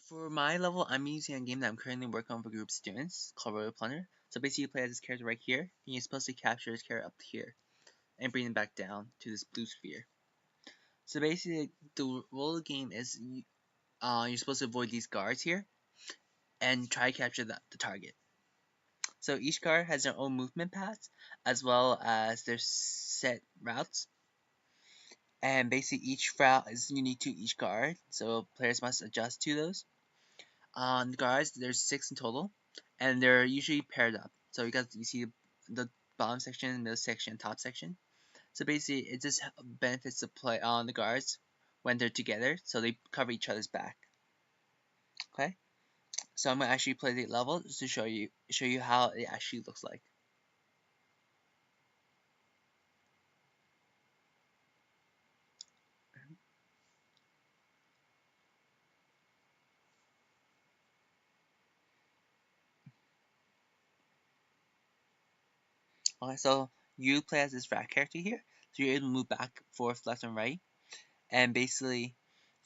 For my level, I'm using a game that I'm currently working on for a group of students called Royal Plunder. So basically, you play as this character right here, and you're supposed to capture this character up here and bring him back down to this blue sphere. So basically, the role of the game is you're supposed to avoid these guards here and try to capture the target. So each guard has their own movement paths as well as their set routes. And basically, each route is unique to each guard, so players must adjust to those. On the guards, there's 6 in total, and they're usually paired up. So you see the bottom section, middle section, top section. So basically, it just benefits the play on the guards when they're together, so they cover each other's back. Okay, so I'm gonna actually play the level just to show you how it actually looks like. Okay, so you play as this rat character here, so you're able to move back, forth, left, and right, and basically,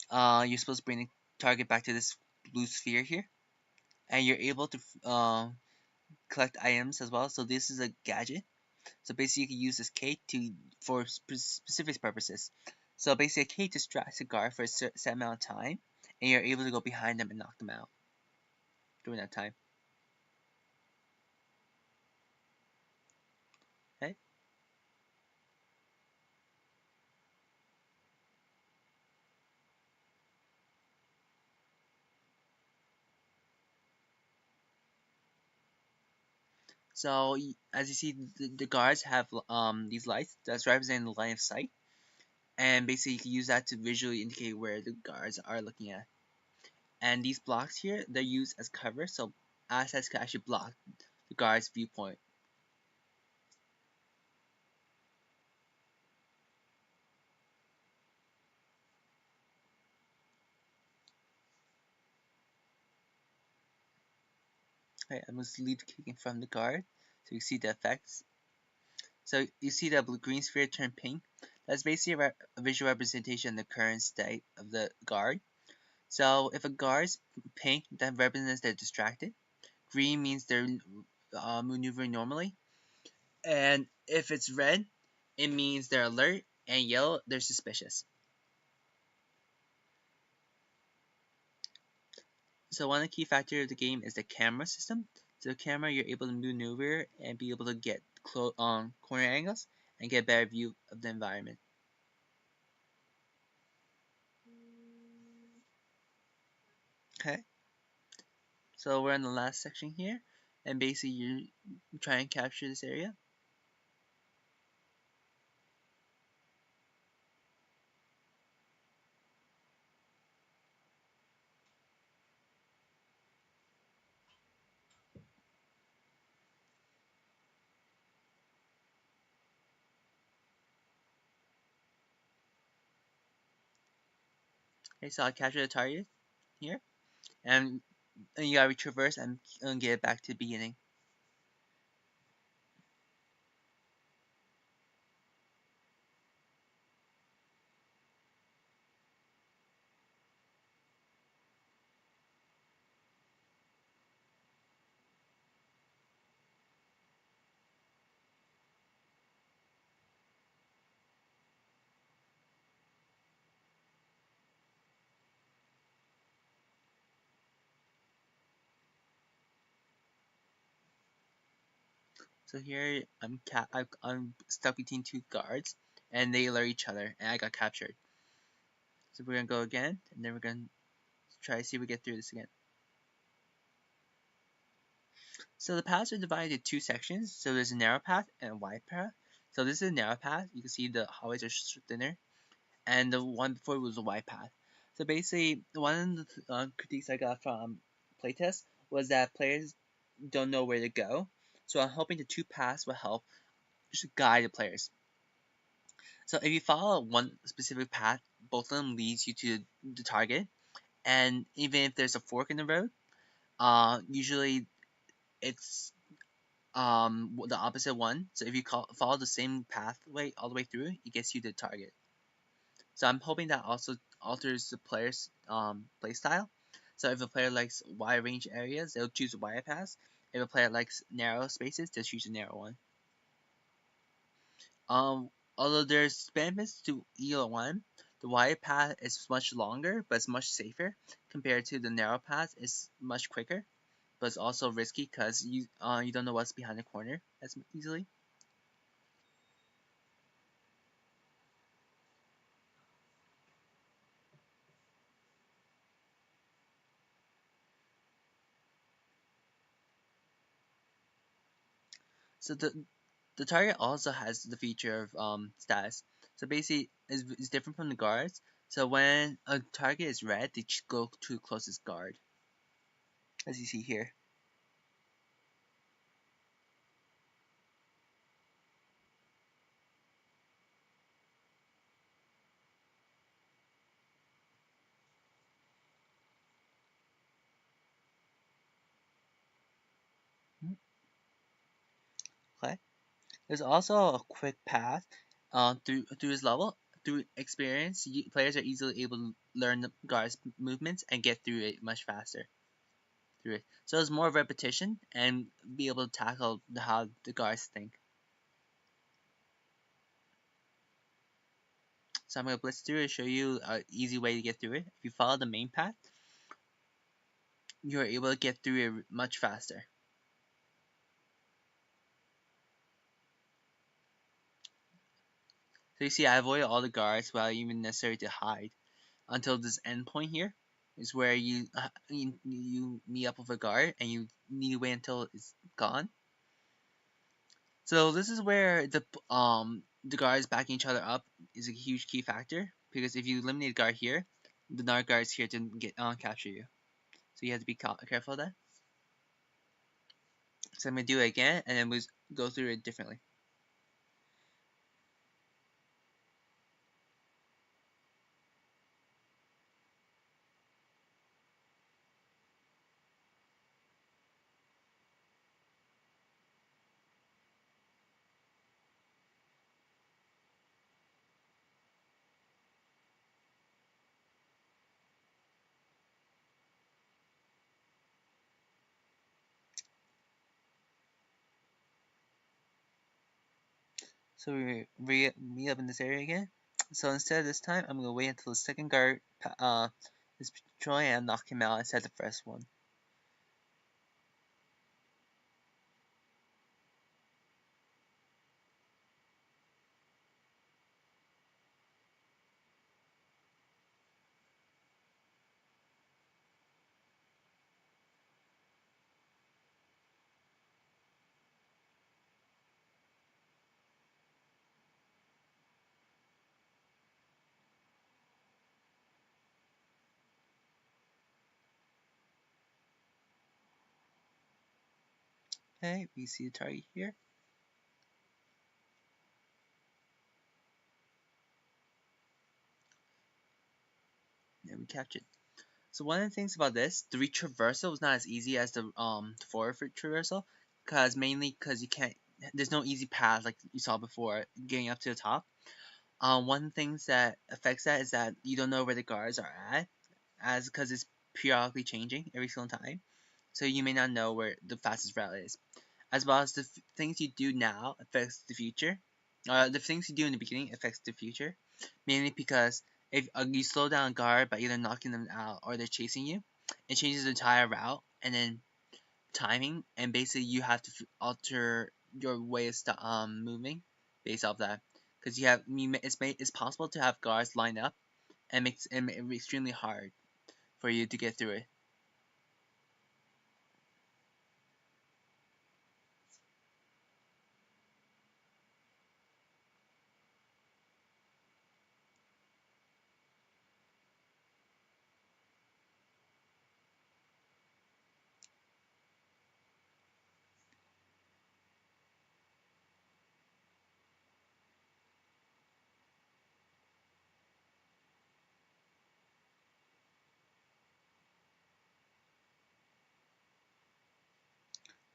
you're supposed to bring the target back to this blue sphere here, and you're able to collect items as well. So this is a gadget. So basically, you can use this K for specific purposes. So basically, a K distracts a guard for a set amount of time, and you're able to go behind them and knock them out during that time. Okay. So as you see, the guards have these lights that's representing the line of sight, and basically you can use that to visually indicate where the guards are looking at. And these blocks here, they're used as cover, so assets can actually block the guard's viewpoint. Okay, I'm going to leave kicking from the guard so you see the effects. So you see the green sphere turn pink. That's basically a visual representation of the current state of the guard. So if a guard's pink, that represents they're distracted. Green means they're maneuvering normally. And if it's red, it means they're alert. And yellow, they're suspicious. So one of the key factors of the game is the camera system. So the camera, you're able to maneuver and be able to get corner angles and get a better view of the environment. Okay, so we're in the last section here, and basically you try and capture this area. Okay, so I capture the target here, and you gotta traverse and get it back to the beginning. So here I'm stuck between 2 guards, and they alert each other, and I got captured. So we're gonna go again, and then we're gonna try to see if we get through this again. So the paths are divided into 2 sections. So there's a narrow path and a wide path. So this is a narrow path. You can see the hallways are thinner, and the one before was a wide path. So basically, one of the critiques I got from playtest was that players don't know where to go. So I'm hoping the 2 paths will help just guide the players. So if you follow one specific path, both of them leads you to the target. And even if there's a fork in the road, usually it's the opposite one. So if you follow the same pathway all the way through, it gets you to the target. So I'm hoping that also alters the player's play style. So if a player likes wide range areas, they'll choose a wide path. If a player likes narrow spaces, they'll choose a narrow one. Although there's benefits to either one, the wide path is much longer, but it's much safer compared to the narrow path. It's much quicker, but it's also risky because you don't know what's behind the corner as easily. So the target also has the feature of status. So basically, it's different from the guards. So when a target is red, they go to the closest guard, as you see here. Hmm, okay. There's also a quick path through this level. Through experience, players are easily able to learn the guard's movements and get through it much faster through it. So there's more repetition and be able to tackle how the guards think. So I'm gonna blitz through and show you an easy way to get through it. If you follow the main path, you're able to get through it much faster. So you see, I avoided all the guards without even necessary to hide until this end point here is where you meet up with a guard and you need to wait until it's gone. So this is where the guards backing each other up is a huge key factor because if you eliminate a guard here, the another guard's here to get capture you. So you have to be careful of that. So I'm gonna do it again and then we'll go through it differently. So we meet up in this area again. So instead of this time, I'm gonna wait until the second guard is patrolling and knock him out instead of the first one. Okay, we see the target here. And we captured. So one of the things about this, the retraversal was not as easy as the forward traversal, mainly because you can't. There's no easy path like you saw before getting up to the top. One of the things that affects that is that you don't know where the guards are at, as because it's periodically changing every single time. So you may not know where the fastest route is. As well as the things you do now affects the future. The things you do in the beginning affects the future, mainly because if you slow down a guard by either knocking them out or they're chasing you, it changes the entire route and then timing, and basically you have to alter your way of moving based off that. Because it's possible to have guards line up and makes it extremely hard for you to get through it.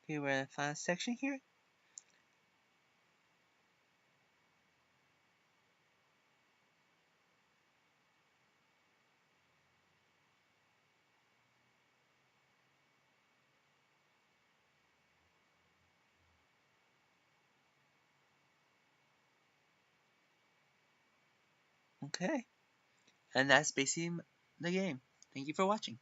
Okay, we're in the final section here. Okay. And that's basically the game. Thank you for watching.